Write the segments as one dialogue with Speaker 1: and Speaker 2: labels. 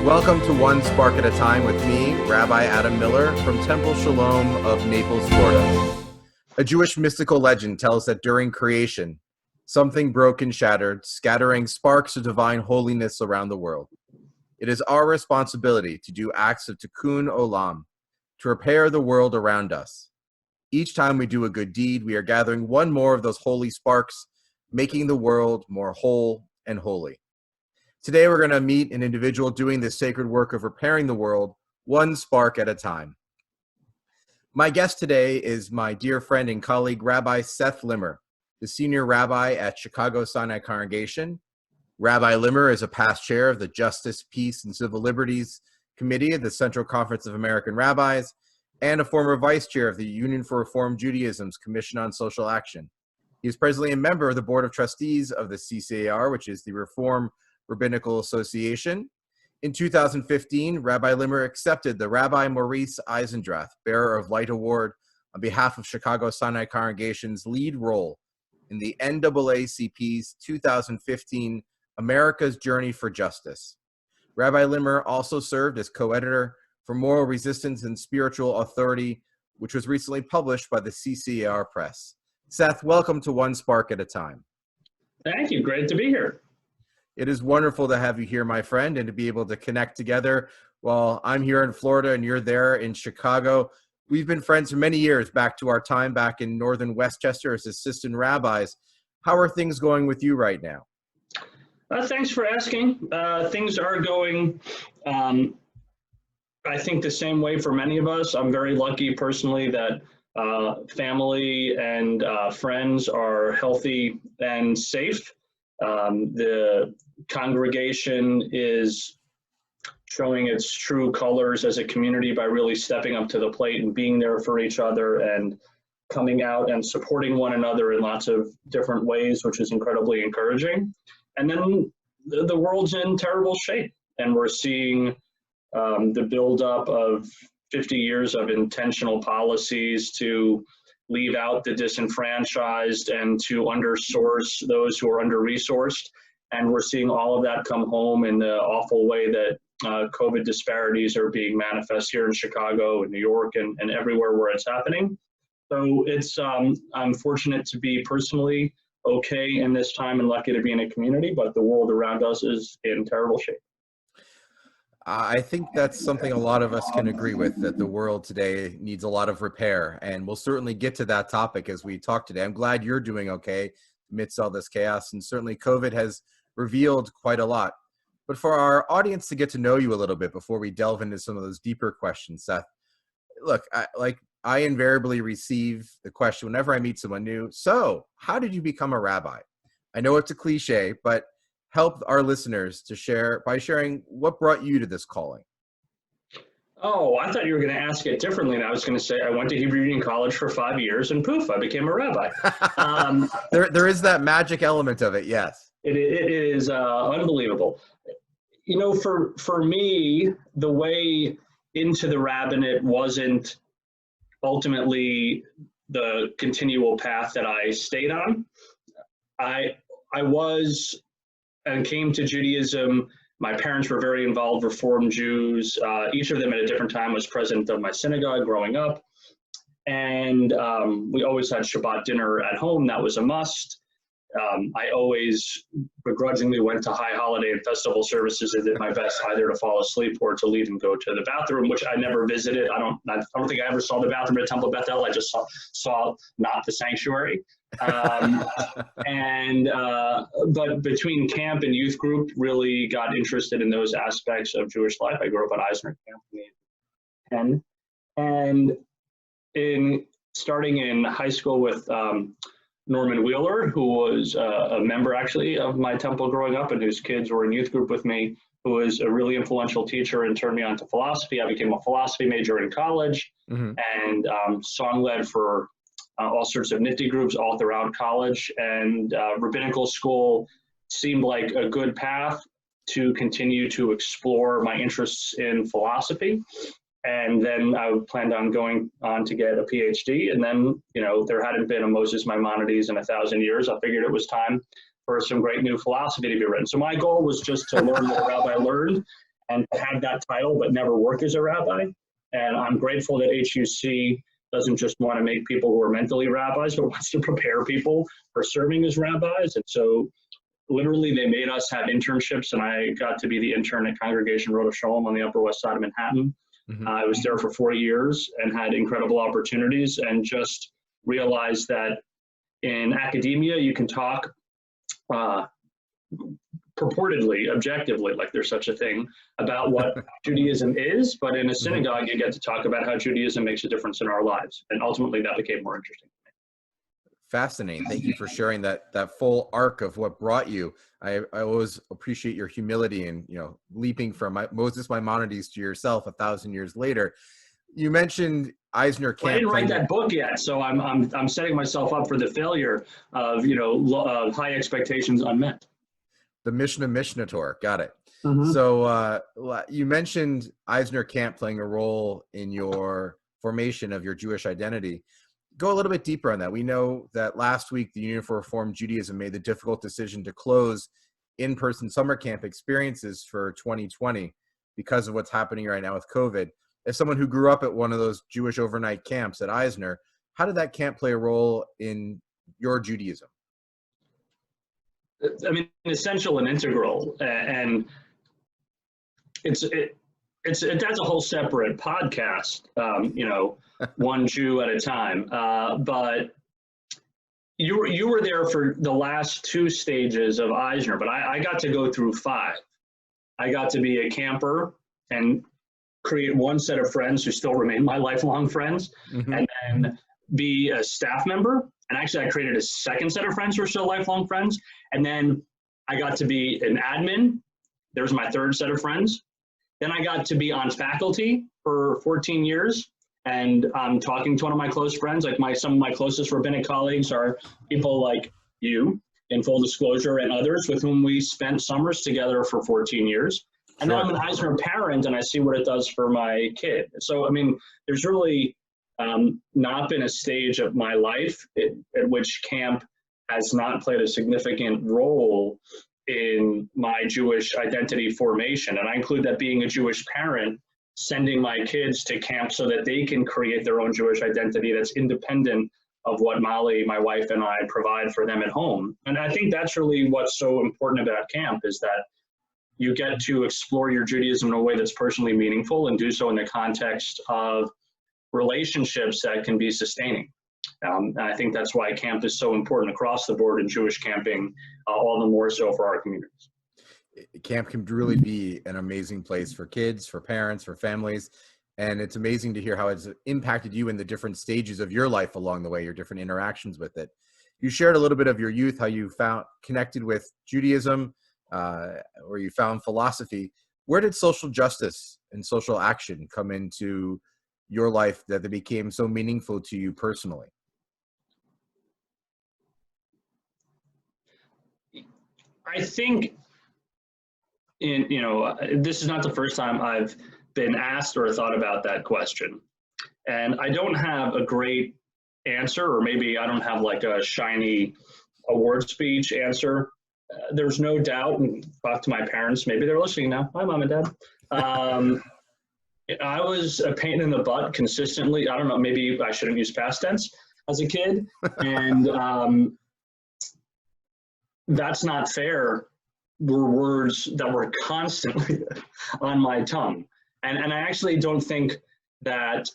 Speaker 1: Welcome to One Spark at a Time with me, Rabbi Adam Miller from Temple Shalom of Naples, Florida. A Jewish mystical legend tells that during creation, something broke and shattered, scattering sparks of divine holiness around the world. It is our responsibility to do acts of tikkun olam, to repair the world around us. Each time we do a good deed, we are gathering one more of those holy sparks, making the world more whole and holy. Today, we're going to meet an individual doing this sacred work of repairing the world, one spark at a time. My guest today is my dear friend and colleague, Rabbi Seth Limmer, the senior rabbi at Chicago Sinai Congregation. Rabbi Limmer is a past chair of the Justice, Peace, and Civil Liberties Committee of the Central Conference of American Rabbis, and a former vice chair of the Union for Reform Judaism's Commission on Social Action. He is presently a member of the Board of Trustees of the CCAR, which is the Reform Rabbinical Association. In 2015, Rabbi Limmer accepted the Rabbi Maurice Eisendrath Bearer of Light Award on behalf of Chicago Sinai Congregation's lead role in the NAACP's 2015 America's Journey for Justice. Rabbi Limmer also served as co-editor for Moral Resistance and Spiritual Authority, which was recently published by the CCAR Press. Seth, welcome to One Spark at a Time.
Speaker 2: Thank you. Great to be here.
Speaker 1: It is wonderful to have you here, my friend, and to be able to connect together while I'm here in Florida and you're there in Chicago. We've been friends for many years, back to our time back in northern Westchester as assistant rabbis. How are things going with you right now?
Speaker 2: Thanks for asking. Things are going, I think, the same way for many of us. I'm very lucky personally that family and friends are healthy and safe. The congregation is showing its true colors as a community by really stepping up to the plate and being there for each other and coming out and supporting one another in lots of different ways, which is incredibly encouraging. And then the world's in terrible shape, and we're seeing the buildup of 50 years of intentional policies to leave out the disenfranchised and to undersource those who are under-resourced. And we're seeing all of that come home in the awful way that COVID disparities are being manifest here in Chicago and New York and everywhere where it's happening. So it's, I'm fortunate to be personally okay in this time and lucky to be in a community, but the world around us is in terrible shape.
Speaker 1: I think that's something a lot of us can agree with, that the world today needs a lot of repair, and we'll certainly get to that topic as we talk today. I'm glad you're doing okay amidst all this chaos, and certainly COVID has revealed quite a lot. But for our audience to get to know you a little bit before we delve into some of those deeper questions, Seth, look, I invariably receive the question whenever I meet someone new, so how did you become a rabbi? I know it's a cliche, but help our listeners to share by sharing what brought you to this calling.
Speaker 2: Oh, I thought you were going to ask it differently. And I was going to say, I went to Hebrew Union College for 5 years and poof, I became a rabbi.
Speaker 1: There is that magic element of it. Yes.
Speaker 2: It is unbelievable. You know, for me, the way into the rabbinate wasn't ultimately the continual path that I stayed on. I was and came to Judaism. My parents were very involved, Reform Jews. Each of them at a different time was president of my synagogue growing up. And we always had Shabbat dinner at home. That was a must. I always begrudgingly went to high holiday and festival services and did my best either to fall asleep or to leave and go to the bathroom, which I never visited. I don't think I ever saw the bathroom at Temple Bethel. I just saw not the sanctuary. But between camp and youth group, really got interested in those aspects of Jewish life. I grew up at Eisner Camp in 10, and starting in high school with Norman Wheeler, who was a member actually of my temple growing up and whose kids were in youth group with me, who was a really influential teacher and turned me on to philosophy. I became a philosophy major in college and song led for all sorts of nifty groups all throughout college, and rabbinical school seemed like a good path to continue to explore my interests in philosophy. And then I planned on going on to get a PhD. And then, you know, there hadn't been a Moses Maimonides in 1,000 years. I figured it was time for some great new philosophy to be written. So my goal was just to learn what a rabbi learned and had that title but never work as a rabbi. And I'm grateful that HUC doesn't just want to make people who are mentally rabbis, but wants to prepare people for serving as rabbis. And so literally they made us have internships, and I got to be the intern at Congregation Road of Shalom on the Upper West Side of Manhattan. I was there for 4 years and had incredible opportunities, and just realized that in academia, you can talk purportedly, objectively, like there's such a thing, about what Judaism is, but in a synagogue, you get to talk about how Judaism makes a difference in our lives. And ultimately that became more interesting.
Speaker 1: Fascinating. Thank you for sharing that full arc of what brought you. I always appreciate your humility and, leaping from Moses Maimonides to yourself 1,000 years later. You mentioned Eisner Camp.
Speaker 2: Well, I didn't write that book yet, so I'm setting myself up for the failure of high expectations unmet.
Speaker 1: The Mishnah Torah. Got it. So you mentioned Eisner Camp playing a role in your formation of your Jewish identity. Go a little bit deeper on that. We know that last week, the Union for Reform Judaism made the difficult decision to close in-person summer camp experiences for 2020 because of what's happening right now with COVID. As someone who grew up at one of those Jewish overnight camps at Eisner, how did that camp play a role in your Judaism?
Speaker 2: I mean, essential and integral, and that's a whole separate podcast, one Jew at a time. But you were there for the last 2 stages of Eisner, but I got to go through 5. I got to be a camper and create one set of friends who still remain my lifelong friends, and then be a staff member. And actually, I created a second set of friends who are still lifelong friends. And then I got to be an admin. There's my 3rd set of friends. Then I got to be on faculty for 14 years. And I'm talking to one of my close friends, like some of my closest rabbinic colleagues are people like you, in full disclosure, and others with whom we spent summers together for 14 years. And then I'm an Eisner parent, and I see what it does for my kid. So, I mean, there's really not been a stage of my life at which camp has not played a significant role in my Jewish identity formation. And I include that being a Jewish parent, sending my kids to camp so that they can create their own Jewish identity that's independent of what Molly, my wife, and I provide for them at home. And I think that's really what's so important about camp, is that you get to explore your Judaism in a way that's personally meaningful, and do so in the context of relationships that can be sustaining. And I think that's why camp is so important across the board in Jewish camping, all the more so for our communities.
Speaker 1: Camp can really be an amazing place for kids, for parents, for families. And it's amazing to hear how it's impacted you in the different stages of your life along the way, your different interactions with it. You shared a little bit of your youth, how you connected with Judaism, or you found philosophy. Where did social justice and social action come into your life that they became so meaningful to you personally?
Speaker 2: I think this is not the first time I've been asked or thought about that question. And I don't have a great answer, or maybe I don't have like a shiny award speech answer. There's no doubt, and talk to my parents, maybe they're listening now. Hi, Mom and Dad. I was a pain in the butt consistently. I don't know, maybe I shouldn't use past tense as a kid. And that's not fair were words that were constantly on my tongue. And I actually don't think that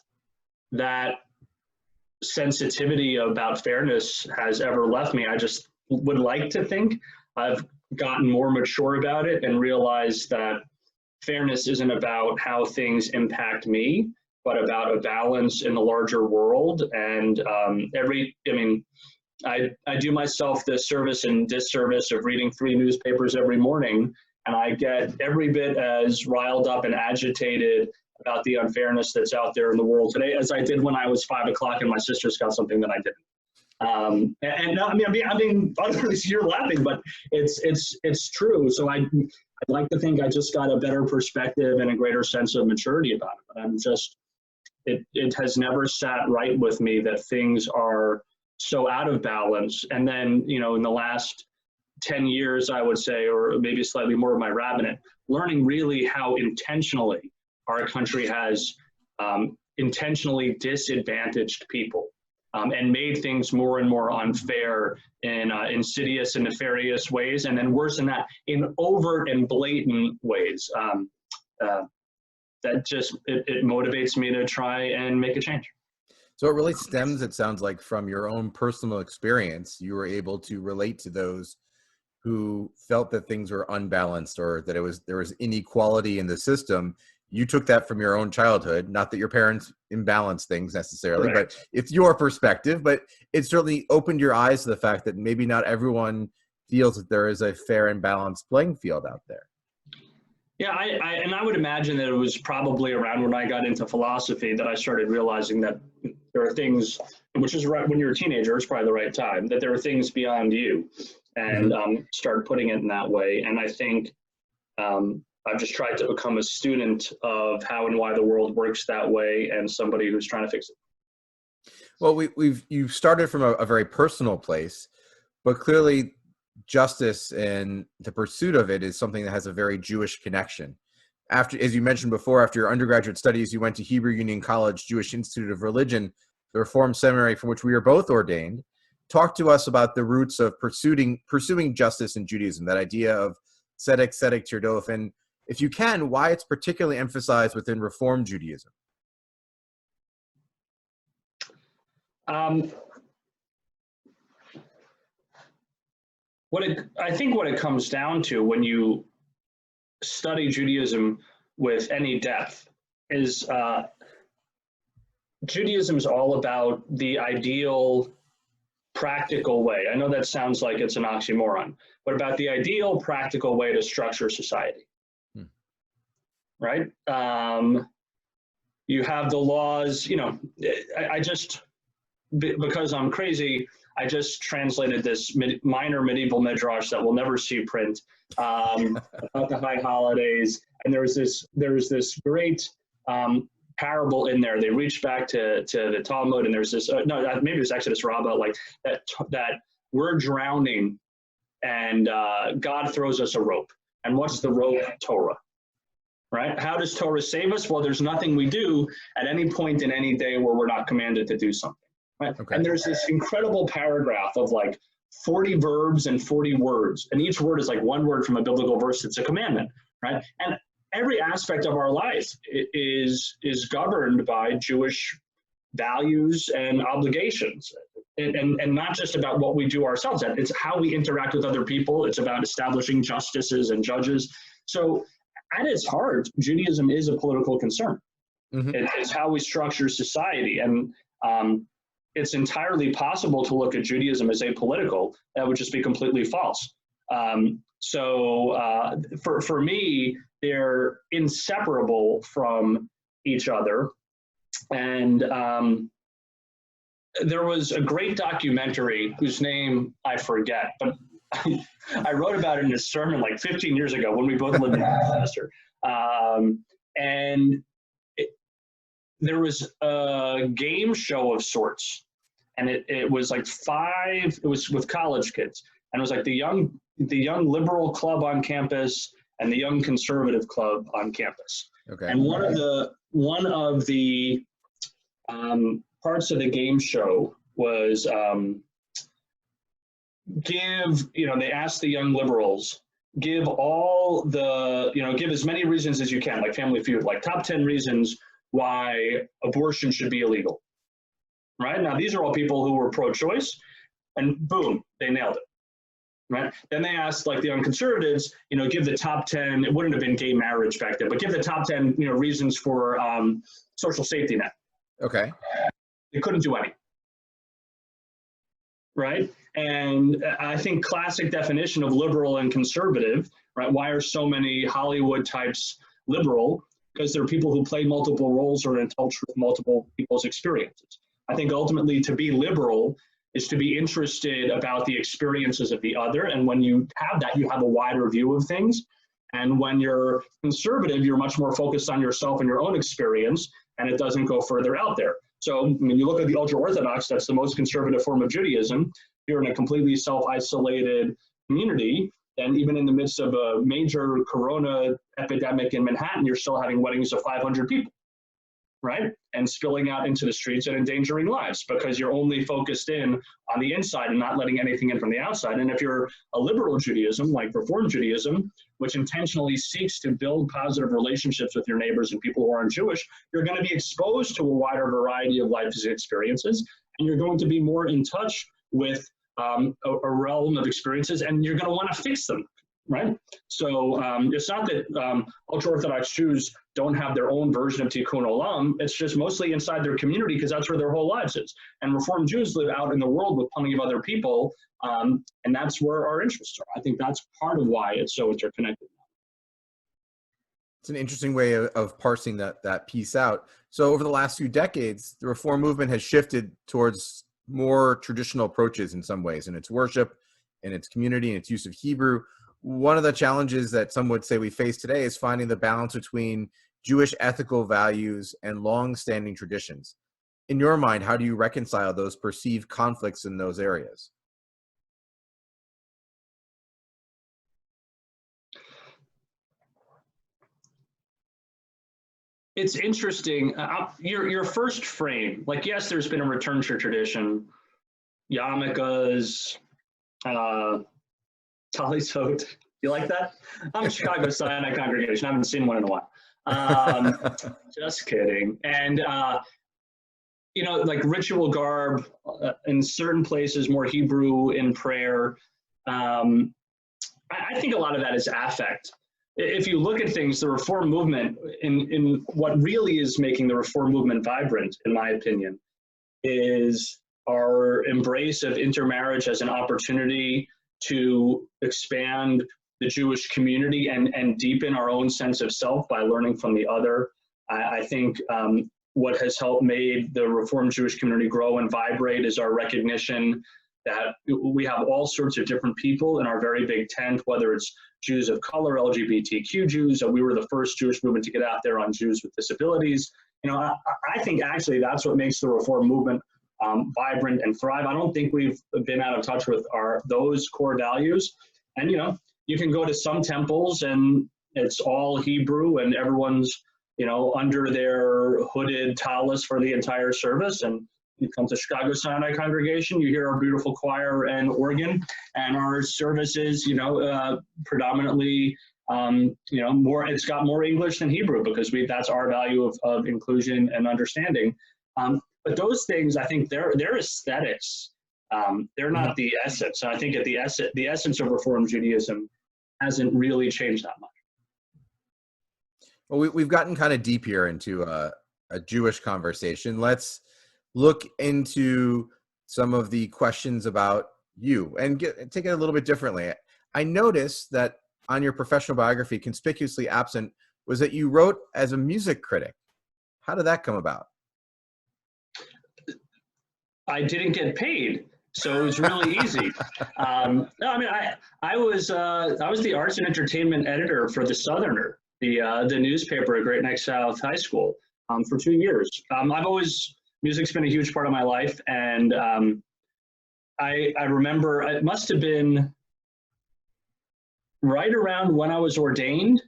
Speaker 2: sensitivity about fairness has ever left me. I just would like to think I've gotten more mature about it and realized that fairness isn't about how things impact me, but about a balance in the larger world. And I do myself the service and disservice of reading 3 newspapers every morning, and I get every bit as riled up and agitated about the unfairness that's out there in the world today as I did when I was 5 o'clock and my sisters got something that I didn't. I'm being utterly, you're laughing, but it's true. So I'd like to think I just got a better perspective and a greater sense of maturity about it. But it has never sat right with me that things are so out of balance. And then, in the last 10 years, I would say, or maybe slightly more of my rabbinate, learning really how intentionally our country has intentionally disadvantaged people and made things more and more unfair in insidious and nefarious ways, and then worse than that, in overt and blatant ways. That just, it motivates me to try and make a change.
Speaker 1: So it really stems, it sounds like, from your own personal experience. You were able to relate to those who felt that things were unbalanced or that there was inequality in the system. You took that from your own childhood, not that your parents imbalanced things necessarily,
Speaker 2: Correct.
Speaker 1: but it's your perspective, but it certainly opened your eyes to the fact that maybe not everyone feels that there is a fair and balanced playing field out there.
Speaker 2: Yeah, I would imagine that it was probably around when I got into philosophy that I started realizing that there are things, which is right when you're a teenager, it's probably the right time, that there are things beyond you, and started putting it in that way. And I think I've just tried to become a student of how and why the world works that way, and somebody who's trying to fix it.
Speaker 1: Well, you've started from a very personal place, but clearly justice and the pursuit of it is something that has a very Jewish connection. After, as you mentioned before, after your undergraduate studies, you went to Hebrew Union College, Jewish Institute of Religion, the Reform Seminary from which we are both ordained. Talk to us about the roots of pursuing justice in Judaism, that idea of tzedek tirdof, and if you can, why it's particularly emphasized within Reform Judaism.
Speaker 2: I think what it comes down to when you study Judaism with any depth is Judaism is all about the ideal practical way. I know that sounds like it's an oxymoron, but about the ideal practical way to structure society. Right? You have the laws, I just, because I'm crazy, I just translated this minor medieval midrash that will never see print about the high holidays. And there's this great parable in there. They reach back to the Talmud, and there's this, maybe it's Exodus Rabbah, like that we're drowning and God throws us a rope. And what's the rope? Torah. Right? How does Torah save us? Well, there's nothing we do at any point in any day where we're not commanded to do something. Right? Okay. And there's this incredible paragraph of like 40 verbs and 40 words. And each word is like one word from a biblical verse that's a commandment. Right? And every aspect of our life is governed by Jewish values and obligations. And not just about what we do ourselves. It's how we interact with other people. It's about establishing justices and judges. So at its heart, Judaism is a political concern. It's how we structure society. And it's entirely possible to look at Judaism as apolitical. That would just be completely false. So for me, they're inseparable from each other. And there was a great documentary whose name I forget, but I wrote about it in a sermon like 15 years ago when we both lived in Manchester. And there was a game show of sorts. And it was like it was with college kids. And it was like the young liberal club on campus and the young conservative club on campus. Okay. And one of the parts of the game show was they asked the young liberals, give as many reasons as you can, like Family Feud, like top 10 reasons why abortion should be illegal. Right? Now, these are all people who were pro-choice, and boom, they nailed it. Right? Then they asked like the young conservatives, give the top 10, it wouldn't have been gay marriage back then, but give the top 10, reasons for social safety net. Okay. They couldn't do any. Right? And I think classic definition of liberal and conservative, right? Why are so many Hollywood types liberal? Because they're people who play multiple roles or are in touch with multiple people's experiences. I think ultimately to be liberal is to be interested about the experiences of the other. And when you have that, you have a wider view of things. And when you're conservative, you're much more focused on yourself and your own experience, and it doesn't go further out there. So when you look at the ultra-Orthodox, that's the most conservative form of Judaism. You're in a completely self-isolated community, then even in the midst of a major corona epidemic in Manhattan, you're still having weddings of 500 people, right? And spilling out into the streets and endangering lives because you're only focused in on the inside and not letting anything in from the outside. And if you're a liberal Judaism, like Reform Judaism, which intentionally seeks to build positive relationships with your neighbors and people who aren't Jewish, you're going to be exposed to a wider variety of life's experiences, and you're going to be more in touch with a realm of experiences, and you're going to want to fix them, right? So it's not that ultra-Orthodox Jews don't have their own version of Tikkun Olam. It's just mostly inside their community because that's where their whole lives is. And Reform Jews live out in the world with plenty of other people, and that's where our interests are. I think that's part of why it's so interconnected.
Speaker 1: It's an interesting way of parsing that piece out. So over the last few decades, the Reform movement has shifted towards more traditional approaches in some ways in its worship, in its community, in its use of Hebrew. One of the challenges that some would say we face today is finding the balance between Jewish ethical values and long-standing traditions. In your mind, how do you reconcile those perceived conflicts in those areas?
Speaker 2: It's interesting. Your first frame, like, yes, there's been a return to tradition, yarmulkes, talisot. You like that? I'm a Chicago Sinai Congregation. I haven't seen one in a while. Just kidding. And, like ritual garb, in certain places, more Hebrew in prayer. I think a lot of that is affect. If you look at things, the Reform movement, in what really is making the Reform movement vibrant, in my opinion, is our embrace of intermarriage as an opportunity to expand the Jewish community and deepen our own sense of self by learning from the other. I think what has helped made the Reformed Jewish community grow and vibrate is our recognition that we have all sorts of different people in our very big tent, whether it's Jews of color, LGBTQ Jews, or we were the first Jewish movement to get out there on Jews with disabilities. I think actually that's what makes the Reform movement vibrant and thrive. I don't think we've been out of touch with those core values. And, you can go to some temples and it's all Hebrew and everyone's, under their hooded tallis for the entire service. And you come to Chicago Sinai Congregation, you hear our beautiful choir and organ, and our services, predominantly, it's got more English than Hebrew because that's our value of inclusion and understanding. But those things, I think they're aesthetics. They're not the essence. And I think the essence of Reform Judaism hasn't really changed that much.
Speaker 1: Well, we've gotten kind of deep here into a Jewish conversation. Let's look into some of the questions about you and take it a little bit differently. I noticed that on your professional biography, conspicuously absent was that you wrote as a music critic. How did that come about?
Speaker 2: I didn't get paid, so it was really easy. No, I was the arts and entertainment editor for The Southerner, the newspaper at Great Neck South High School, for 2 years. Music's been a huge part of my life, and I remember it must have been right around when I was ordained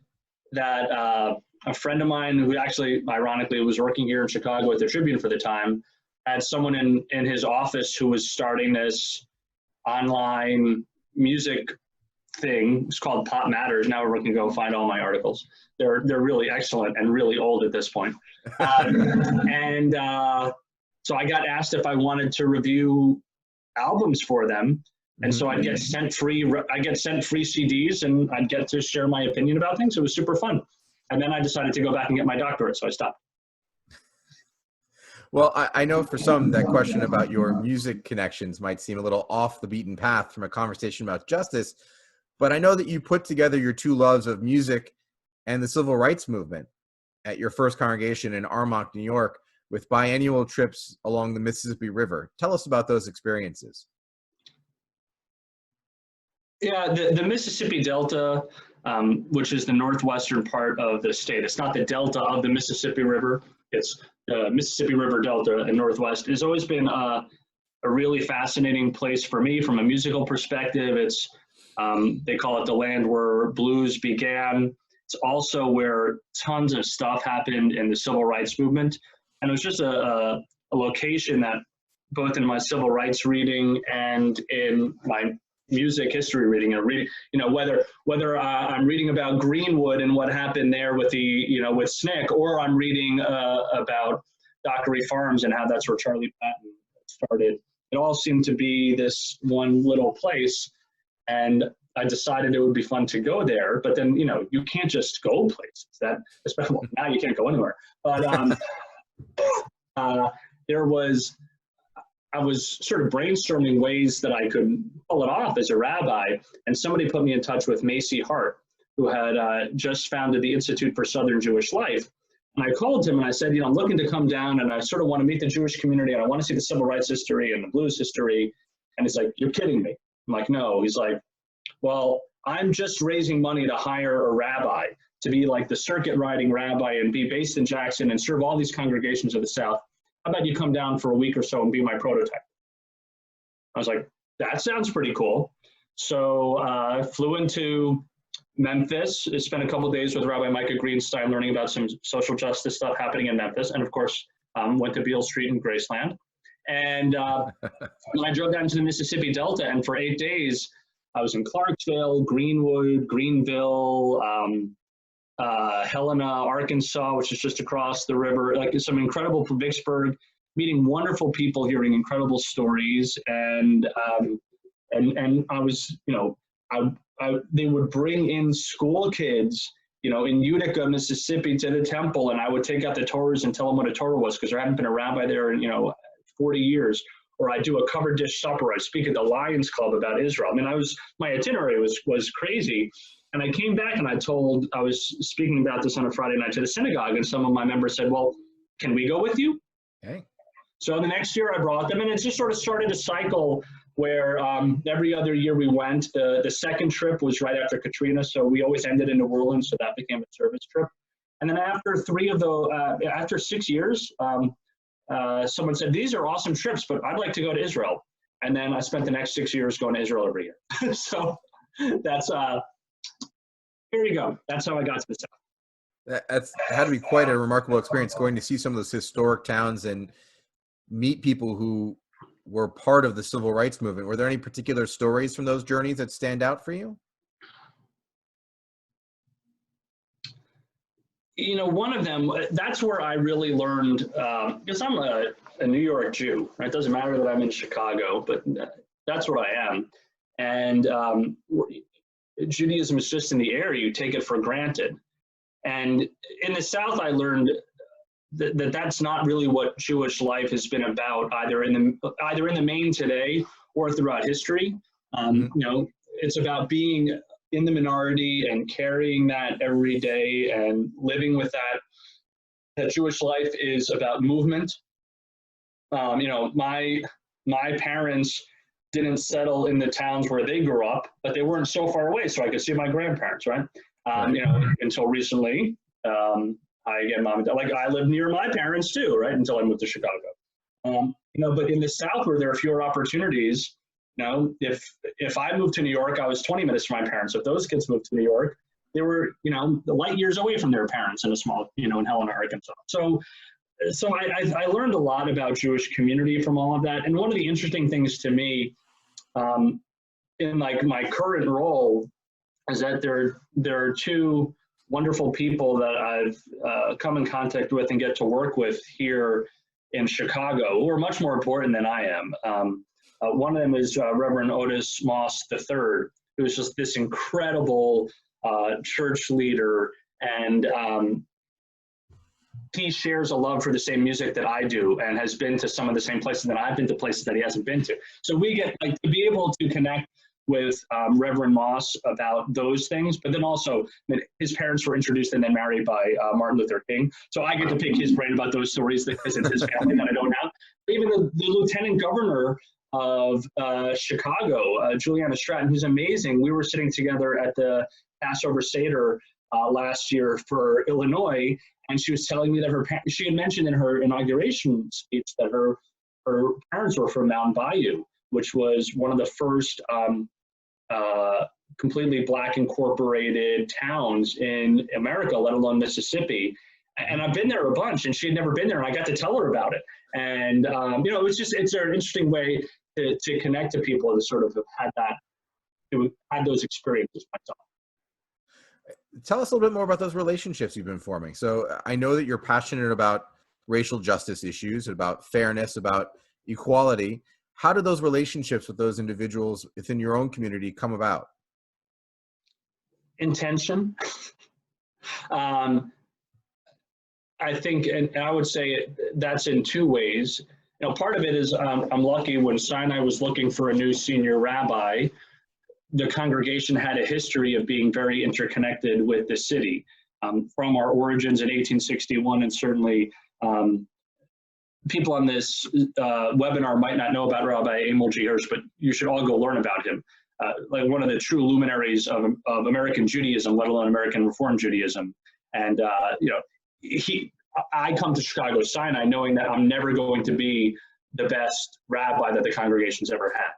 Speaker 2: that a friend of mine who actually, ironically, was working here in Chicago at the Tribune for the time, had someone in his office who was starting this online music thing. It's called Pop Matters. Now everyone can go find all my articles. They're really excellent and really old at this point. So I got asked if I wanted to review albums for them. And so I'd get sent free CDs and I'd get to share my opinion about things. It was super fun. And then I decided to go back and get my doctorate, so I stopped.
Speaker 1: Well, I know for some that question about your music connections might seem a little off the beaten path from a conversation about justice, but I know that you put together your two loves of music and the civil rights movement at your first congregation in Armonk, New York, with biennial trips along the Mississippi River. Tell us about those experiences.
Speaker 2: Yeah, the Mississippi Delta, which is the northwestern part of the state. It's not the delta of the Mississippi River. It's the Mississippi River Delta in Northwest. It's always been a really fascinating place for me from a musical perspective. It's They call it the land where blues began. It's also where tons of stuff happened in the civil rights movement. And it was just a location that both in my civil rights reading and in my music history reading, whether I'm reading about Greenwood and what happened there with with SNCC, or I'm reading about Dockery Farms and how that's where Charlie Patton started. It all seemed to be this one little place, and I decided it would be fun to go there. But then, you can't just go places. That, especially now, you can't go anywhere. But I was sort of brainstorming ways that I could pull it off as a rabbi, and somebody put me in touch with Macy Hart, who had just founded the Institute for Southern Jewish Life. And I called him and I said, I'm looking to come down and I sort of want to meet the Jewish community and I want to see the civil rights history and the blues history. And he's like, "You're kidding me." I'm like, "No." He's like, "Well, I'm just raising money to hire a rabbi to be like the circuit riding rabbi and be based in Jackson and serve all these congregations of the South. How about you come down for a week or so and be my prototype?" I was like, "That sounds pretty cool." So I flew into Memphis, spent a couple of days with Rabbi Micah Greenstein learning about some social justice stuff happening in Memphis, and of course went to Beale Street in Graceland. And I drove down to the Mississippi Delta, and for 8 days I was in Clarksville, Greenwood, Greenville, Helena, Arkansas, which is just across the river, like some incredible, Vicksburg, meeting wonderful people, hearing incredible stories. And I was, they would bring in school kids, in Utica, Mississippi to the temple, and I would take out the Torahs and tell them what a Torah was, because there hadn't been a rabbi there in, 40 years. Or I do a covered dish supper. I speak at the Lions Club about Israel. I mean, my itinerary was crazy. And I came back and I was speaking about this on a Friday night to the synagogue, and some of my members said, "Well, can we go with you?"
Speaker 1: Okay.
Speaker 2: So the next year I brought them, and it just sort of started a cycle where every other year we went. The second trip was right after Katrina, so we always ended in New Orleans, so that became a service trip. And then after 6 years, someone said, "These are awesome trips, but I'd like to go to Israel." And then I spent the next 6 years going to Israel every year. So that's here you go. That's how I got to the South.
Speaker 1: That's had to be quite a remarkable experience, going to see some of those historic towns and meet people who were part of the civil rights movement. Were there any particular stories from those journeys that stand out for you?
Speaker 2: One of them, that's where I really learned, because I'm a New York Jew, right? It doesn't matter that I'm in Chicago, but that's what I am. And Judaism is just in the air. You take it for granted. And in the South, I learned that that's not really what Jewish life has been about, either in the main today or throughout history. It's about being in the minority and carrying that every day and living with that. That Jewish life is about movement. My parents didn't settle in the towns where they grew up, but they weren't so far away, so I could see my grandparents, right? Until recently, I lived near my parents too, right? Until I moved to Chicago. But in the South, where there are fewer opportunities, if I moved to New York, I was 20 minutes from my parents. If those kids moved to New York, they were, the light years away from their parents in a small, in Helena, Arkansas. So I learned a lot about Jewish community from all of that. And one of the interesting things to me, in my current role, is that there are two wonderful people that I've come in contact with and get to work with here in Chicago, who are much more important than I am. One of them is Reverend Otis Moss III, who is just this incredible church leader, and he shares a love for the same music that I do, and has been to some of the same places that I've been to, places that he hasn't been to. So we get to be able to connect with Reverend Moss about those things, but then also his parents were introduced and then married by Martin Luther King. So I get to pick his brain about those stories because it's his family that I don't have. Even the lieutenant governor of Chicago, Juliana Stratton, who's amazing. We were sitting together at the Passover Seder last year for Illinois, and she was telling me that she had mentioned in her inauguration speech that her parents were from Mountain Bayou, which was one of the first completely Black incorporated towns in America, let alone Mississippi. And I've been there a bunch, and she had never been there, and I got to tell her about it. And, it's an interesting way to connect to people that sort of have had those experiences myself.
Speaker 1: Tell us a little bit more about those relationships you've been forming. So I know that you're passionate about racial justice issues, about fairness, about equality. How do those relationships with those individuals within your own community come about?
Speaker 2: Intention. I think, and I would say that's in two ways. Part of it is I'm lucky. When Sinai was looking for a new senior rabbi, the congregation had a history of being very interconnected with the city. From our origins in 1861, and certainly people on this webinar might not know about Rabbi Emil G. Hirsch, but you should all go learn about him. Like one of the true luminaries of American Judaism, let alone American Reform Judaism. And I come to Chicago Sinai knowing that I'm never going to be the best rabbi that the congregation's ever had.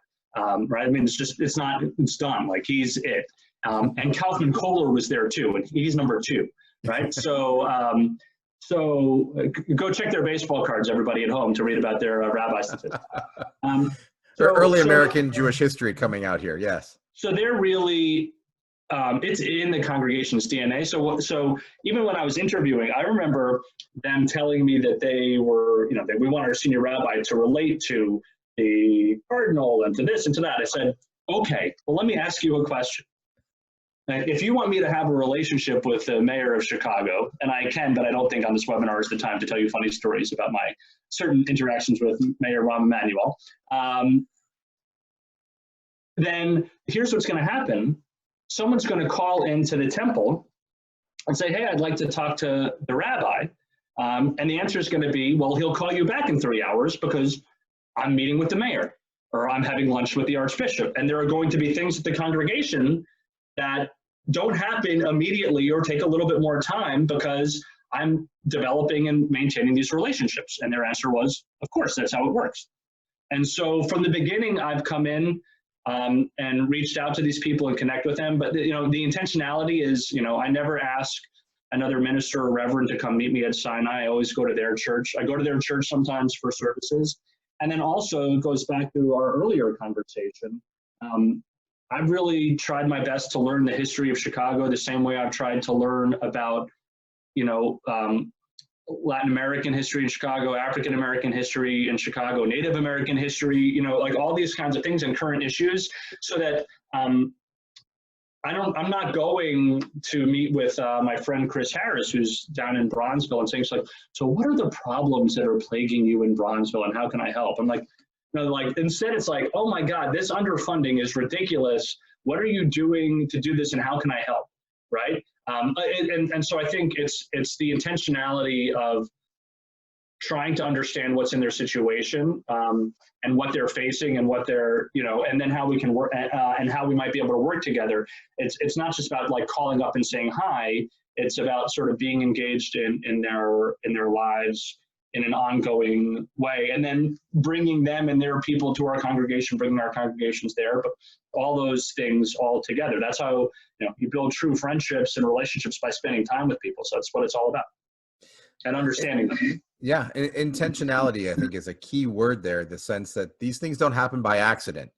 Speaker 2: Right? I mean, it's done. Like, he's it. And Kaufman Kohler was there too, and he's number 2, right? So go check their baseball cards, everybody at home, to read about their rabbi statistics.
Speaker 1: Early American Jewish history coming out here, yes.
Speaker 2: So they're really, it's in the congregation's DNA. So even when I was interviewing, I remember them telling me that they were, that we want our senior rabbi to relate to the cardinal and to this and to that. I said, okay, well, let me ask you a question. If you want me to have a relationship with the mayor of Chicago, and I can, but I don't think on this webinar is the time to tell you funny stories about my certain interactions with Mayor Rahm Emanuel, then here's what's going to happen. Someone's going to call into the temple and say, hey, I'd like to talk to the rabbi. And the answer is going to be, well, he'll call you back in 3 hours because I'm meeting with the mayor, or I'm having lunch with the archbishop. And there are going to be things at the congregation that don't happen immediately or take a little bit more time because I'm developing and maintaining these relationships. And their answer was, of course, that's how it works. And so from the beginning, I've come in and reached out to these people and connect with them. But the intentionality is, I never ask another minister or reverend to come meet me at Sinai. I always go to their church. I go to their church sometimes for services. And then also it goes back to our earlier conversation. I've really tried my best to learn the history of Chicago the same way I've tried to learn about, Latin American history in Chicago, African American history in Chicago, Native American history, like all these kinds of things and current issues, so that I'm not going to meet with my friend Chris Harris, who's down in Bronzeville, and saying, so what are the problems that are plaguing you in Bronzeville, and how can I help? I'm like, instead it's like, oh my God, this underfunding is ridiculous. What are you doing to do this, and how can I help, right? And so I think it's the intentionality of trying to understand what's in their situation and what they're facing and what they're, and then how we can work and how we might be able to work together. It's not just about like calling up and saying hi. It's about sort of being engaged in their lives in an ongoing way, and then bringing them and their people to our congregation, bringing our congregations there, but all those things all together. That's how you build true friendships and relationships, by spending time with people. So that's what it's all about, and understanding them.
Speaker 1: Yeah, intentionality, I think, is a key word there, the sense that these things don't happen by accident.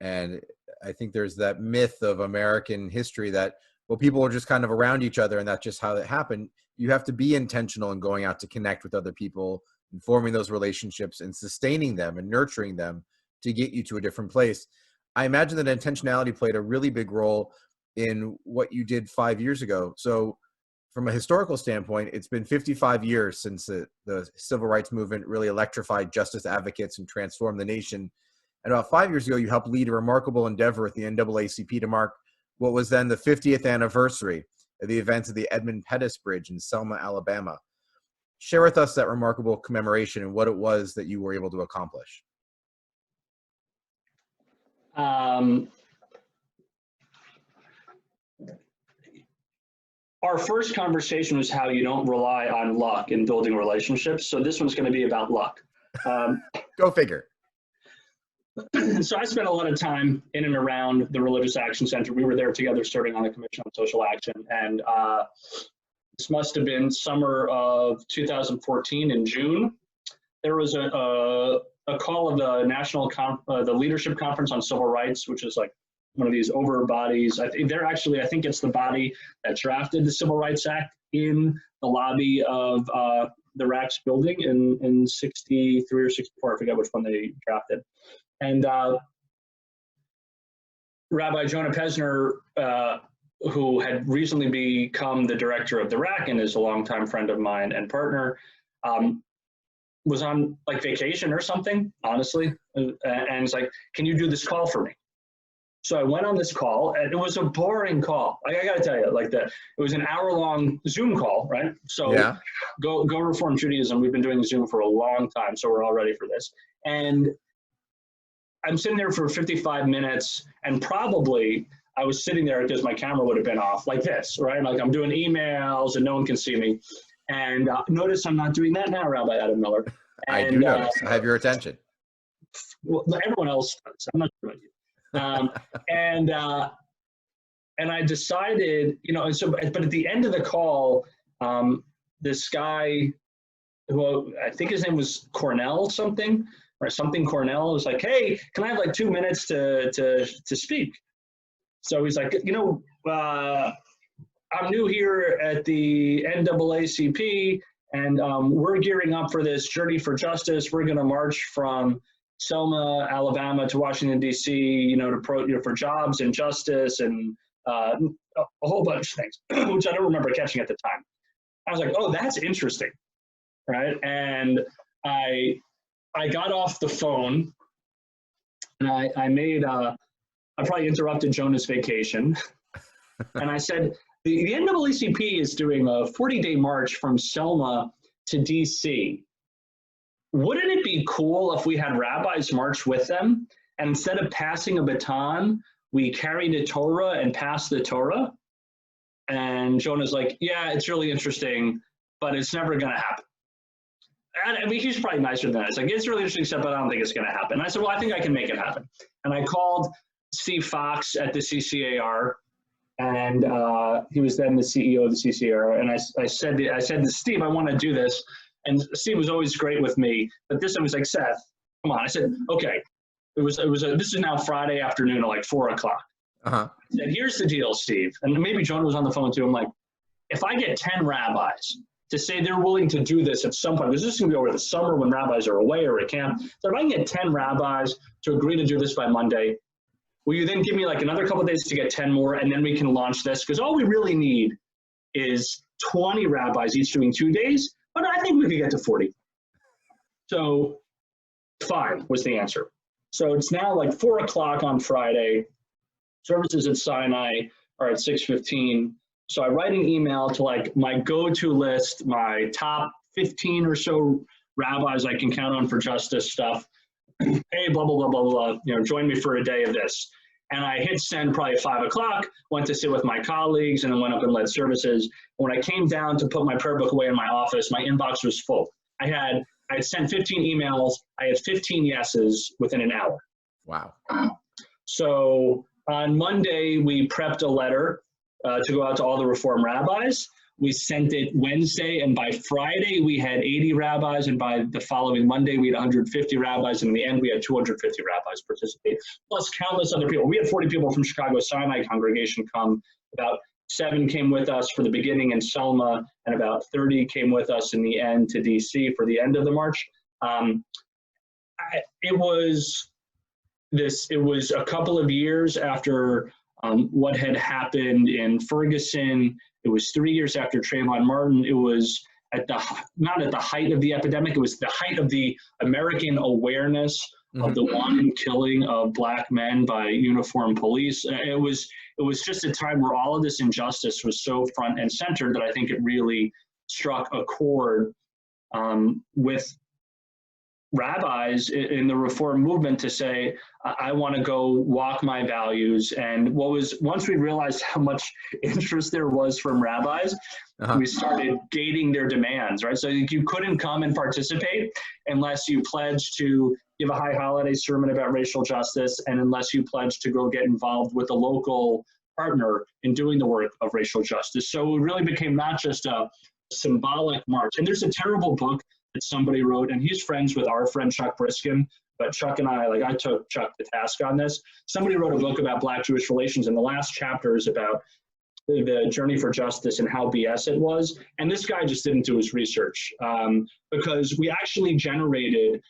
Speaker 1: And I think there's that myth of American history that, well, people are just kind of around each other and that's just how it happened. You have to be intentional in going out to connect with other people and forming those relationships and sustaining them and nurturing them to get you to a different place. I imagine that intentionality played a really big role in what you did 5 years ago. So from a historical standpoint, it's been 55 years since the civil rights movement really electrified justice advocates and transformed the nation. And about 5 years ago, you helped lead a remarkable endeavor at the NAACP to mark what was then the 50th anniversary of the events of the Edmund Pettus Bridge in Selma, Alabama. Share with us that remarkable commemoration and what it was that you were able to accomplish.
Speaker 2: Our first conversation was how you don't rely on luck in building relationships. So this one's going to be about luck.
Speaker 1: Go figure.
Speaker 2: So I spent a lot of time in and around the Religious Action Center. We were there together serving on the Commission on Social Action. And this must have been summer of 2014 in June. There was a call of the the Leadership Conference on Civil Rights, which is like one of these over bodies. I think it's the body that drafted the Civil Rights Act in the lobby of the RAC's building in 63 or 64, I forget which one they drafted. And Rabbi Jonah Pesner, who had recently become the director of the RAC and is a longtime friend of mine and partner, was on like vacation or something, honestly. And it's like, can you do this call for me? So I went on this call, and it was a boring call. Like, I got to tell you, like it was an hour-long Zoom call, right? So yeah. Go Reform Judaism. We've been doing Zoom for a long time, so we're all ready for this. And I'm sitting there for 55 minutes, and probably I was sitting there because my camera would have been off like this, right? Like I'm doing emails, and no one can see me. And notice I'm not doing that now, Rabbi Adam Miller. And,
Speaker 1: I do notice. I have your attention.
Speaker 2: Well, everyone else does. I'm not sure about you. And I decided, and so, but at the end of the call, this guy, who I think his name was Cornell something was like, hey, can I have like 2 minutes to speak? So he's like, I'm new here at the NAACP, and we're gearing up for this Journey for Justice. We're going to march from Selma, Alabama to Washington, D.C., for jobs and justice and a whole bunch of things, which I don't remember catching at the time. I was like, oh, that's interesting, right? And I got off the phone, and I probably interrupted Jonah's vacation, and I said, the NAACP is doing a 40-day march from Selma to D.C. Wouldn't it be cool if we had rabbis march with them, and instead of passing a baton, we carried the Torah and passed the Torah? And Jonah's like, yeah, it's really interesting, but it's never going to happen. And, I mean, he's probably nicer than that. It's like, it's really interesting, but I don't think it's going to happen. And I said, well, I think I can make it happen. And I called Steve Fox at the CCAR, and he was then the CEO of the CCAR. And I said to Steve, I want to do this. And Steve was always great with me, but this time was like, Seth, come on. I said, okay. This is now Friday afternoon at like 4:00. I said, here's the deal, Steve. And maybe Jonah was on the phone too. I'm like, if I get 10 rabbis to say they're willing to do this at some point, because this is going to be over the summer when rabbis are away or at camp. So if I can get 10 rabbis to agree to do this by Monday, will you then give me like another couple of days to get 10 more, and then we can launch this? Because all we really need is 20 rabbis each doing 2 days. But I think we could get to 40. So fine was the answer. So it's now like 4:00 on Friday. Services at Sinai are at 6:15. So I write an email to like my go-to list, my top 15 or so rabbis I can count on for justice stuff. Hey, blah, blah, blah, blah, blah, join me for a day of this. And I hit send probably at 5:00, went to sit with my colleagues, and then went up and led services. When I came down to put my prayer book away in my office, my inbox was full. I had sent 15 emails. I had 15 yeses within an hour.
Speaker 1: Wow.
Speaker 2: So on Monday, we prepped a letter to go out to all the Reform rabbis. We sent it Wednesday, and by Friday, we had 80 rabbis, and by the following Monday, we had 150 rabbis, and in the end, we had 250 rabbis participate, plus countless other people. We had 40 people from Chicago Sinai Congregation come. About 7 came with us for the beginning in Selma, and about 30 came with us in the end to DC for the end of the march. It was a couple of years after what had happened in Ferguson. It was 3 years after Trayvon Martin. It was not at the height of the epidemic. It was the height of the American awareness of the wanton killing of Black men by uniformed police. It was just a time where all of this injustice was so front and center that I think it really struck a chord with rabbis in the Reform movement to say, I want to go walk my values. And once we realized how much interest there was from rabbis, we started gating their demands, right? So you couldn't come and participate unless you pledged to give a high holiday sermon about racial justice, and unless you pledged to go get involved with a local partner in doing the work of racial justice. So it really became not just a symbolic march. And there's a terrible book that somebody wrote, and he's friends with our friend Chuck Briskin, but Chuck and I took Chuck to task on this. Somebody wrote a book about Black-Jewish relations, and the last chapter is about the journey for justice and how BS it was. And this guy just didn't do his research, because we actually generated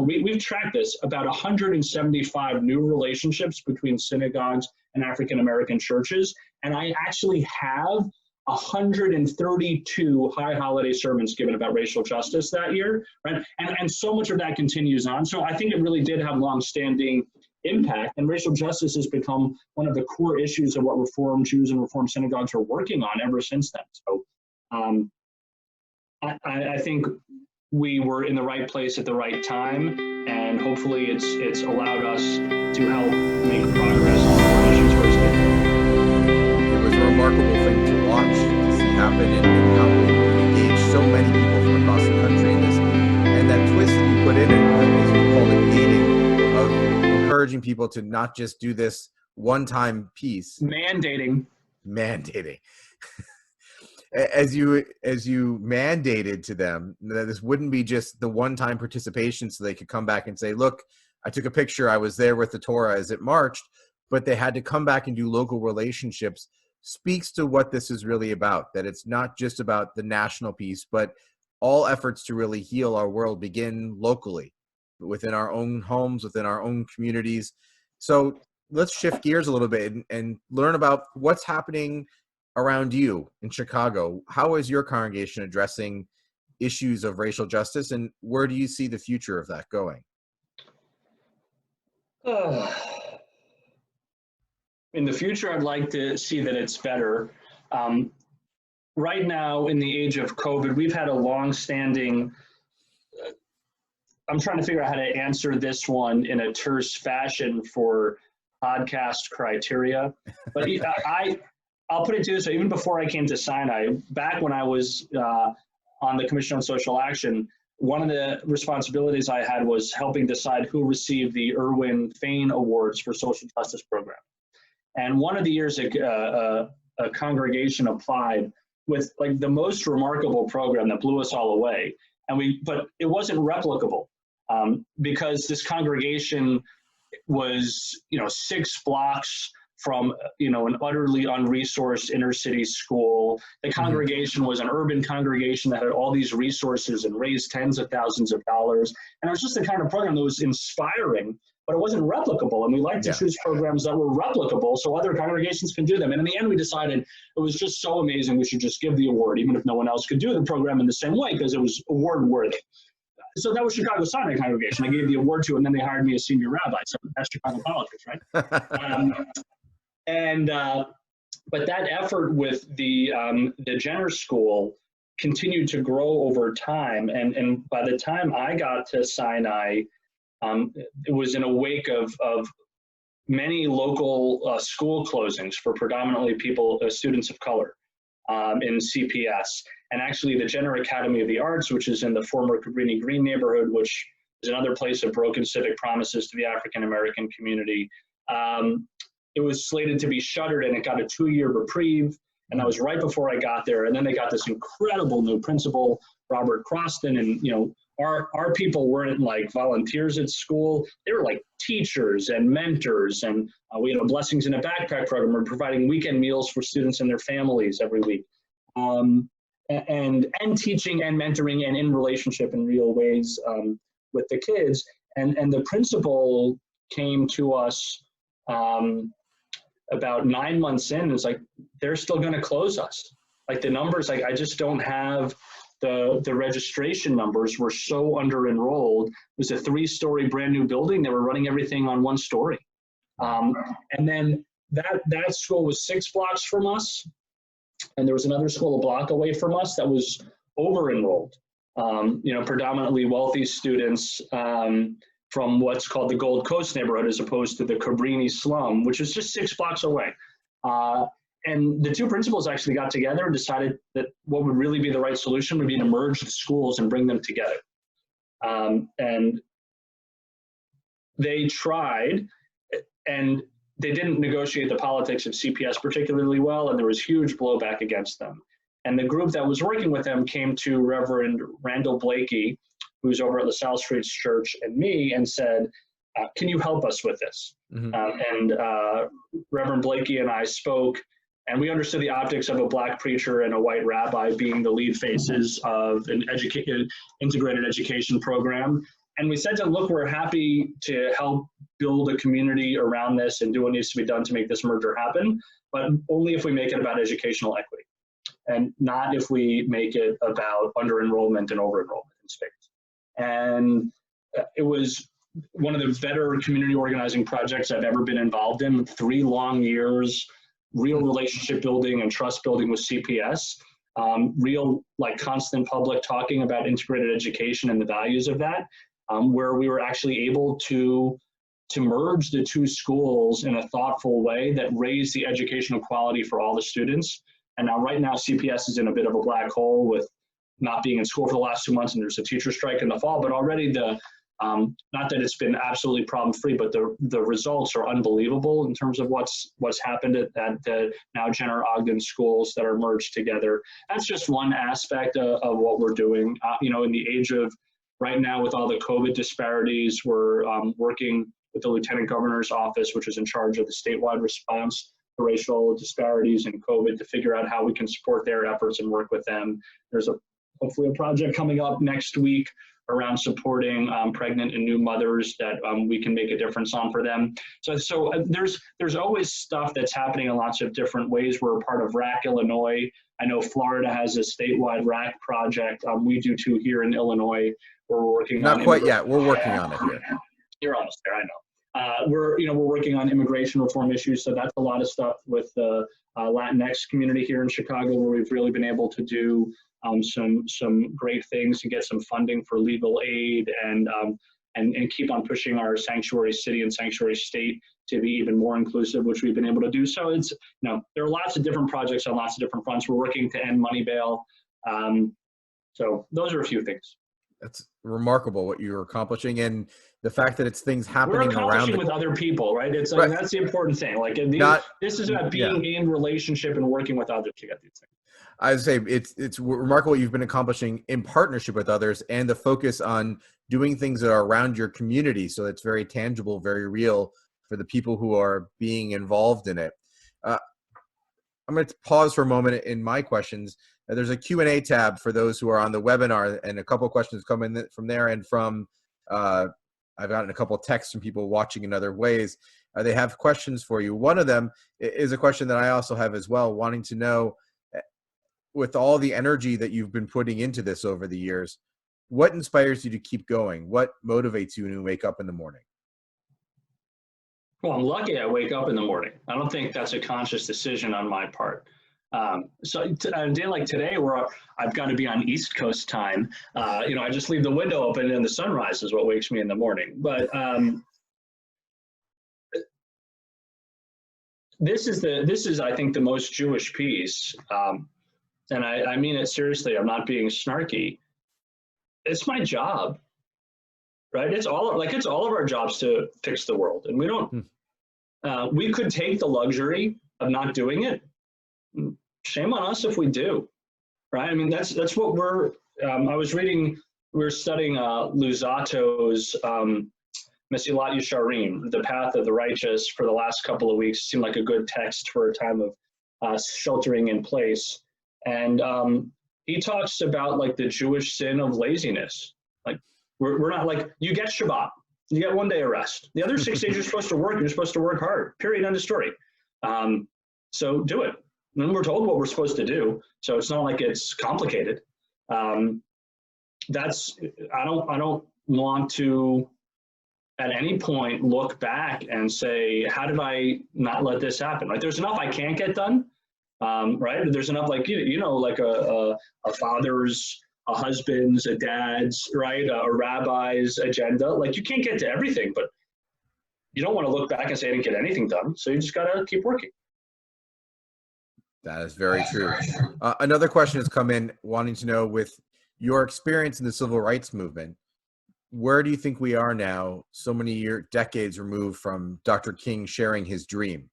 Speaker 2: we've tracked this, about 175 new relationships between synagogues and African-American churches. And I actually have 132 high holiday sermons given about racial justice that year, right? And so much of that continues on. So I think it really did have long-standing impact, and racial justice has become one of the core issues of what Reformed Jews and Reformed synagogues are working on ever since then. So I think we were in the right place at the right time, and hopefully it's allowed us to help make progress on the issues firsthand.
Speaker 1: It was a remarkable thing to watch, to see happen, and how we engaged so many people from across the country in this. And that twist that you put in it, as you called it, gating, of encouraging people to not just do this one-time piece.
Speaker 2: Mandating.
Speaker 1: As you mandated to them that this wouldn't be just the one-time participation so they could come back and say, look, I took a picture, I was there with the Torah as it marched, but they had to come back and do local relationships, speaks to what this is really about, that it's not just about the national piece, but all efforts to really heal our world begin locally, within our own homes, within our own communities. So let's shift gears a little bit and learn about what's happening around you in Chicago. How is your congregation addressing issues of racial justice, and where do you see the future of that going?
Speaker 2: In the future, I'd like to see that it's better. Right now, in the age of COVID, we've had a long-standing, I'm trying to figure out how to answer this one in a terse fashion for podcast criteria, but I'll put it to you this way. Even before I came to Sinai, back when I was on the Commission on Social Action, one of the responsibilities I had was helping decide who received the Irwin Fain Awards for social justice program. And one of the years a congregation applied with like the most remarkable program that blew us all away. But it wasn't replicable because this congregation was, 6 blocks from, an utterly unresourced inner city school. The congregation was an urban congregation that had all these resources and raised tens of thousands of dollars. And it was just the kind of program that was inspiring, but it wasn't replicable. And we like to choose programs that were replicable so other congregations can do them. And in the end, we decided it was just so amazing, we should just give the award, even if no one else could do the program in the same way, because it was award worthy. So that was Chicago Sinai Congregation. I gave the award to, and then they hired me as senior rabbi. So that's Chicago politics, right? But that effort with the Jenner School continued to grow over time. And by the time I got to Sinai, it was in a wake of many local school closings for predominantly students of color in CPS. And actually the Jenner Academy of the Arts, which is in the former Cabrini Green neighborhood, which is another place of broken civic promises to the African-American community, it was slated to be shuttered, and it got a 2-year reprieve. And that was right before I got there. And then they got this incredible new principal, Robert Croston. And, our people weren't like volunteers at school. They were like teachers and mentors. And we had a Blessings in a Backpack program. We're providing weekend meals for students and their families every week. And teaching and mentoring and in relationship in real ways with the kids. And the principal came to us about 9 months in, it's like, they're still going to close us. Like the numbers, I just don't have the registration numbers. Were so under enrolled. It was a 3-story brand new building. They were running everything on 1 story. And then that school was 6 blocks from us. And there was another school a block away from us that was over enrolled. predominantly wealthy students from what's called the Gold Coast neighborhood, as opposed to the Cabrini slum, which is just 6 blocks away. And the two principals actually got together and decided that what would really be the right solution would be to merge the schools and bring them together. And they tried, and they didn't negotiate the politics of CPS particularly well, and there was huge blowback against them. And the group that was working with them came to Reverend Randall Blakey, who's over at LaSalle Street Church, and me, and said, can you help us with this? And Reverend Blakey and I spoke, and we understood the optics of a black preacher and a white rabbi being the lead faces of an integrated education program. And we said to them, look, we're happy to help build a community around this and do what needs to be done to make this merger happen, but only if we make it about educational equity, and not if we make it about under-enrollment and over-enrollment in space. And it was one of the better community organizing projects I've ever been involved in. 3 long years, real relationship building and trust building with CPS, real constant public talking about integrated education and the values of that, where we were actually able to merge the 2 schools in a thoughtful way that raised the educational quality for all the students. And right now CPS is in a bit of a black hole with not being in school for the last 2 months, and there's a teacher strike in the fall, but already not that it's been absolutely problem-free, but the results are unbelievable in terms of what's happened at the now Jenner Ogden schools that are merged together. That's just one aspect of what we're doing. In the age of right now, with all the COVID disparities, we're working with the Lieutenant Governor's office, which is in charge of the statewide response to racial disparities and COVID, to figure out how we can support their efforts and work with them. There's hopefully a project coming up next week around supporting pregnant and new mothers that we can make a difference on for them. So there's always stuff that's happening in lots of different ways. We're a part of RAC Illinois. I know Florida has a statewide RAC project. We do too here in Illinois. We're working on—
Speaker 1: Not quite yet. We're working on it here.
Speaker 2: You're almost there, I know. We're working on immigration reform issues. So that's a lot of stuff with the Latinx community here in Chicago, where we've really been able to do some great things and get some funding for legal aid and keep on pushing our sanctuary city and sanctuary state to be even more inclusive, which we've been able to do. So it's, there are lots of different projects on lots of different fronts. We're working to end money bail. So those are a few things.
Speaker 1: That's remarkable what you're accomplishing, and the fact that it's things happening
Speaker 2: We're accomplishing
Speaker 1: around
Speaker 2: with other people, right? It's
Speaker 1: right.
Speaker 2: That's the important thing. This is about being in relationship and working with others to get these things.
Speaker 1: I would say it's remarkable what you've been accomplishing in partnership with others, and the focus on doing things that are around your community, so it's very tangible, very real for the people who are being involved in it. I'm going to pause for a moment in my questions. There's a Q&A tab for those who are on the webinar, and a couple of questions come in from there, and from I've gotten a couple of texts from people watching in other ways. They have questions for you. One of them is a question that I also have as well, wanting to know, with all the energy that you've been putting into this over the years, what inspires you to keep going? What motivates you when you wake up in the morning?
Speaker 2: Well, I'm lucky I wake up in the morning. I don't think that's a conscious decision on my part. So a day like today, where I've got to be on East Coast time, I just leave the window open and the sunrise is what wakes me in the morning. But this is I think the most Jewish piece, and I mean it seriously. I'm not being snarky. It's my job, right? It's all of our jobs to fix the world, and we don't. We could take the luxury of not doing it. Shame on us if we do, right? I mean, that's what we're. I was reading. We were studying Luzato's Mesilat Yesharim, The Path of the Righteous, for the last couple of weeks. It seemed like a good text for a time of sheltering in place. And he talks about the Jewish sin of laziness. We're not you get Shabbat, you get 1 day of rest. The other 6 days you're supposed to work. You're supposed to work hard. Period. End of story. So do it. And we're told what we're supposed to do. So it's not like it's complicated. I don't want to at any point look back and say, how did I not let this happen? There's enough I can't get done. Right? There's enough a father's a husband's, a dad's, right, a rabbi's agenda. Like, you can't get to everything, but you don't want to look back and say I didn't get anything done. So you just got to keep working.
Speaker 1: That is very true. Another question has come in wanting to know, with your experience in the civil rights movement, where do you think we are now, so many decades removed from Dr. King sharing his dream?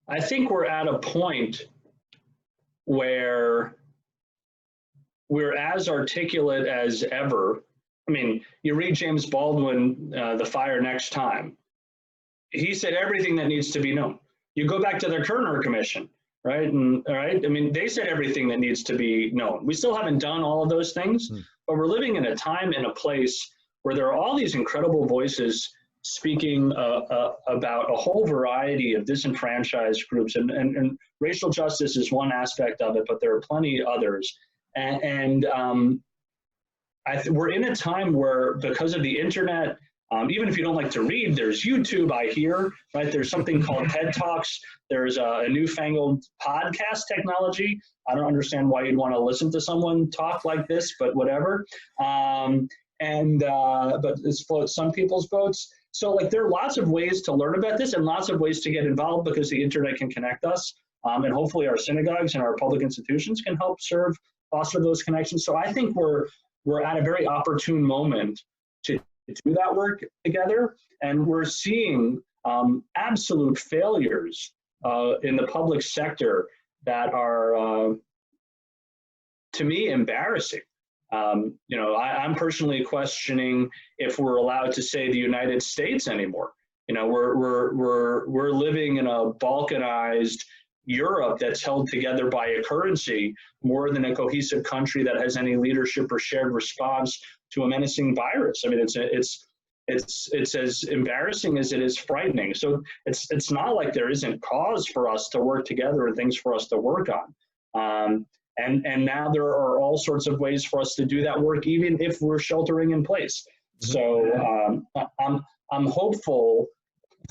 Speaker 2: I think we're at a point where we're as articulate as ever. I mean, you read James Baldwin, The Fire Next Time. He said everything that needs to be known. You go back to the Kerner Commission, right? And all right, I mean, they said everything that needs to be known. We still haven't done all of those things, but we're living in a time and a place where there are all these incredible voices speaking about a whole variety of disenfranchised groups, and racial justice is one aspect of it, but there are plenty others. We're in a time where, because of the internet, even if you don't like to read, there's YouTube, I hear, right? There's something called TED Talks. There's a newfangled podcast technology. I don't understand why you'd want to listen to someone talk like this, but whatever. But it's floats some people's boats. So, like, there are lots of ways to learn about this and lots of ways to get involved, because the internet can connect us. And hopefully our synagogues and our public institutions can help foster those connections. So I think we're at a very opportune moment to do that work together. And we're seeing absolute failures in the public sector that are, to me, embarrassing. I'm personally questioning if we're allowed to say the United States anymore. We're living in a balkanized Europe that's held together by a currency more than a cohesive country that has any leadership or shared response to a menacing virus. I mean, it's as embarrassing as it is frightening. So it's not like there isn't cause for us to work together and things for us to work on. And now there are all sorts of ways for us to do that work, even if we're sheltering in place. So I'm hopeful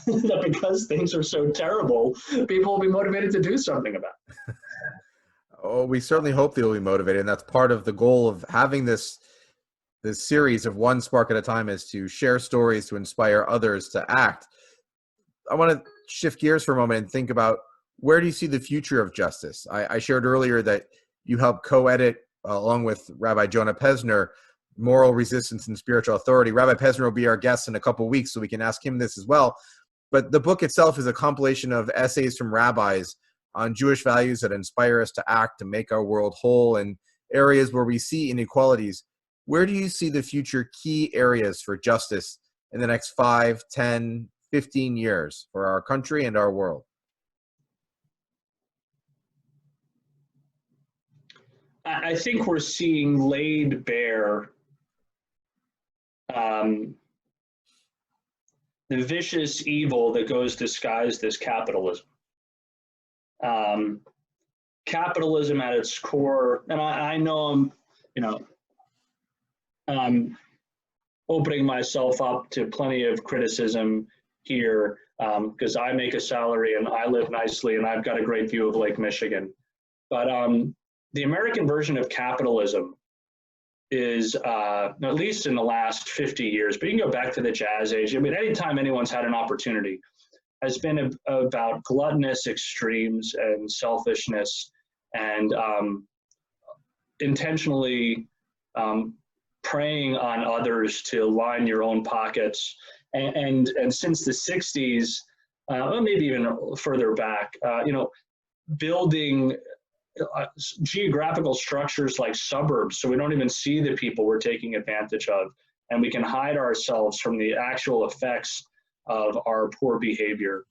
Speaker 2: that because things are so terrible, people will be motivated to do something about it.
Speaker 1: Oh, we certainly hope they'll be motivated, and that's part of the goal of having this series of One Spark at a Time, is to share stories to inspire others to act. I want to shift gears for a moment and think about, where do you see the future of justice? I shared earlier that you helped co-edit, along with Rabbi Jonah Pesner, Moral Resistance and Spiritual Authority. Rabbi Pesner will be our guest in a couple of weeks, so we can ask him this as well. But the book itself is a compilation of essays from rabbis on Jewish values that inspire us to act, to make our world whole, in areas where we see inequalities. Where do you see the future key areas for justice in the next 5, 10, 15 years for our country and our world?
Speaker 2: I think we're seeing laid bare the vicious evil that goes disguised as capitalism. Capitalism at its core, and I know I'm opening myself up to plenty of criticism here, because I make a salary and I live nicely and I've got a great view of Lake Michigan. But the American version of capitalism is, at least in the last 50 years, but you can go back to the Jazz Age. I mean, anytime anyone's had an opportunity, has been about gluttonous extremes and selfishness and intentionally preying on others to line your own pockets. And since the 60s, well, maybe even further back, building geographical structures like suburbs, so we don't even see the people we're taking advantage of, and we can hide ourselves from the actual effects of our poor behavior.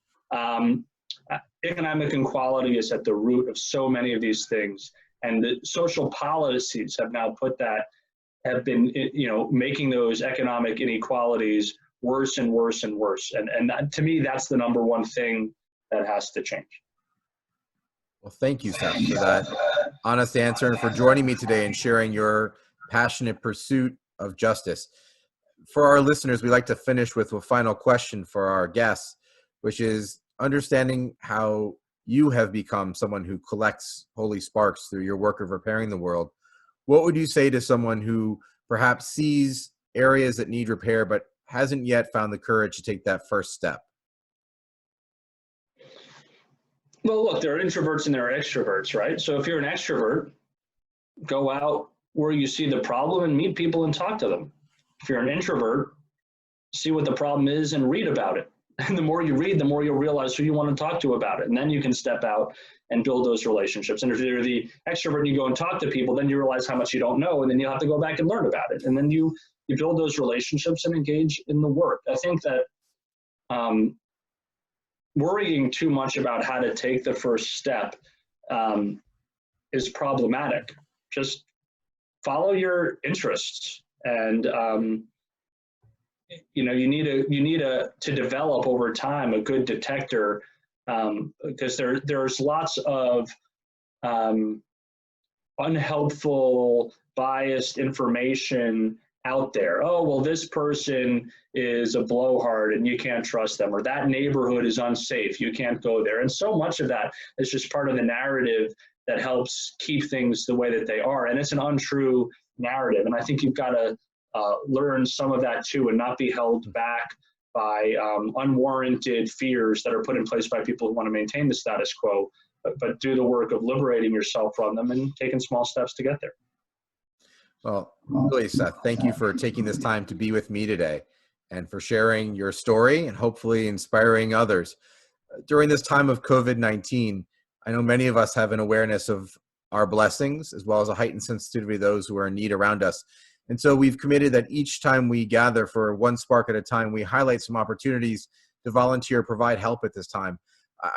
Speaker 2: Economic inequality is at the root of so many of these things, and the social policies have been making those economic inequalities worse and worse and worse. And that, to me, that's the number one thing that has to change.
Speaker 1: Well, thank you, Seth, for that honest answer and for joining me today and sharing your passionate pursuit of justice. For our listeners, we like to finish with a final question for our guests, which is, understanding how you have become someone who collects holy sparks through your work of repairing the world, what would you say to someone who perhaps sees areas that need repair but hasn't yet found the courage to take that first step?
Speaker 2: Well, look, there are introverts and there are extroverts, right? So if you're an extrovert, go out where you see the problem and meet people and talk to them. If you're an introvert, see what the problem is and read about it. And the more you read, the more you'll realize who you want to talk to about it. And then you can step out and build those relationships. And if you're the extrovert and you go and talk to people, then you realize how much you don't know, and then you'll have to go back and learn about it. And then you build those relationships and engage in the work. I think that worrying too much about how to take the first step is problematic. Just follow your interests, and you need to develop over time a good detector, because there's lots of unhelpful, biased information out there. Oh, well, this person is a blowhard and you can't trust them, or that neighborhood is unsafe, you can't go there. And so much of that is just part of the narrative that helps keep things the way that they are. And it's an untrue narrative. And I think you've got to learn some of that too, and not be held back by unwarranted fears that are put in place by people who want to maintain the status quo, but do the work of liberating yourself from them and taking small steps to get there.
Speaker 1: Well, really, Seth, thank you for taking this time to be with me today and for sharing your story and hopefully inspiring others. During this time of COVID-19, I know many of us have an awareness of our blessings as well as a heightened sensitivity to those who are in need around us. And so we've committed that each time we gather for one spark at a time, we highlight some opportunities to volunteer, provide help at this time.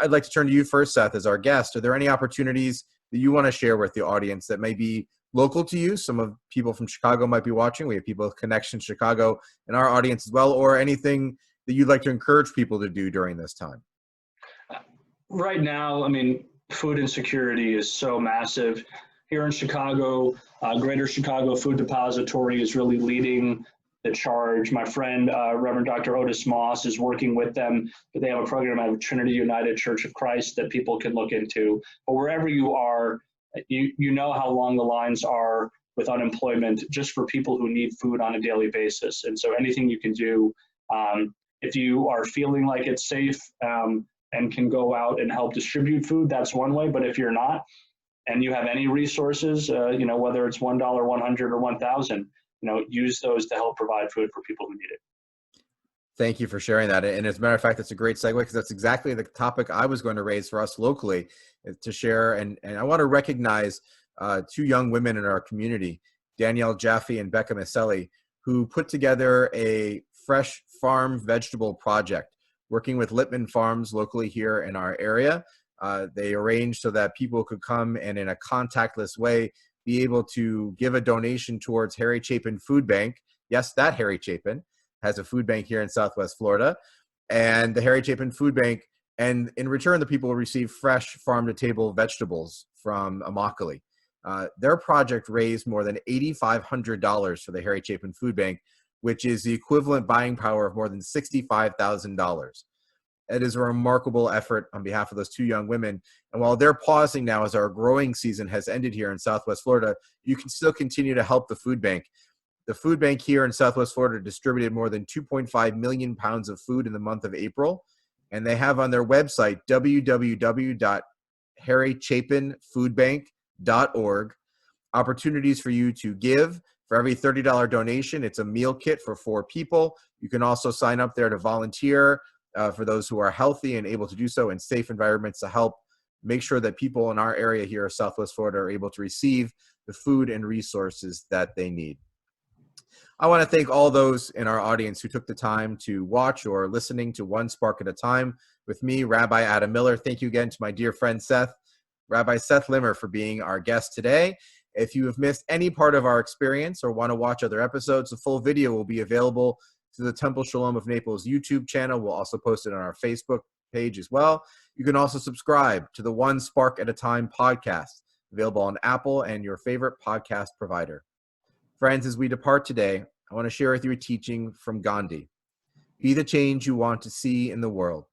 Speaker 1: I'd like to turn to you first, Seth, as our guest. Are there any opportunities that you want to share with the audience that may be local to you? Some of people from Chicago might be watching. We have people with connections to Chicago in our audience as well, or anything that you'd like to encourage people to do during this time?
Speaker 2: Right now, I mean, food insecurity is so massive. Here in Chicago, Greater Chicago Food Depository is really leading the charge. My friend, Reverend Dr. Otis Moss, is working with them. They have a program at Trinity United Church of Christ that people can look into. But wherever you are, you know how long the lines are with unemployment just for people who need food on a daily basis. And so anything you can do, if you are feeling like it's safe and can go out and help distribute food, that's one way. But if you're not, and you have any resources, whether it's $1, $100, or $1,000, use those to help provide food for people who need it.
Speaker 1: Thank you for sharing that. And as a matter of fact, that's a great segue, because that's exactly the topic I was going to raise for us locally to share. And I want to recognize two young women in our community, Danielle Jaffe and Becca Maselli, who put together a fresh farm vegetable project, working with Lippman Farms locally here in our area. They arranged so that people could come and in a contactless way be able to give a donation towards Harry Chapin Food Bank. Yes, that Harry Chapin has a food bank here in Southwest Florida, and the Harry Chapin Food Bank. And in return, the people will receive fresh farm-to-table vegetables from Immokalee. Their project raised more than $8,500 for the Harry Chapin Food Bank, which is the equivalent buying power of more than $65,000. It is a remarkable effort on behalf of those two young women. And while they're pausing now as our growing season has ended here in Southwest Florida, you can still continue to help the food bank. The food bank here in Southwest Florida distributed more than 2.5 million pounds of food in the month of April. And they have on their website, www.harrychapinfoodbank.org, opportunities for you to give. For every $30 donation, it's a meal kit for 4 people. You can also sign up there to volunteer for those who are healthy and able to do so in safe environments to help make sure that people in our area here in Southwest Florida are able to receive the food and resources that they need. I want to thank all those in our audience who took the time to watch or listening to One Spark at a Time with me, Rabbi Adam Miller. Thank you again to my dear friend Seth, Rabbi Seth Limmer, for being our guest today. If you have missed any part of our experience or want to watch other episodes, the full video will be available to the Temple Shalom of Naples YouTube channel. We'll also post it on our Facebook page as well. You can also subscribe to the One Spark at a Time podcast, available on Apple and your favorite podcast provider. Friends, as we depart today, I want to share with you a teaching from Gandhi. Be the change you want to see in the world.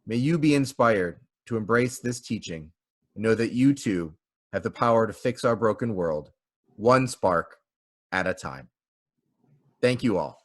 Speaker 1: May you be inspired to embrace this teaching and know that you too have the power to fix our broken world, one spark at a time. Thank you all.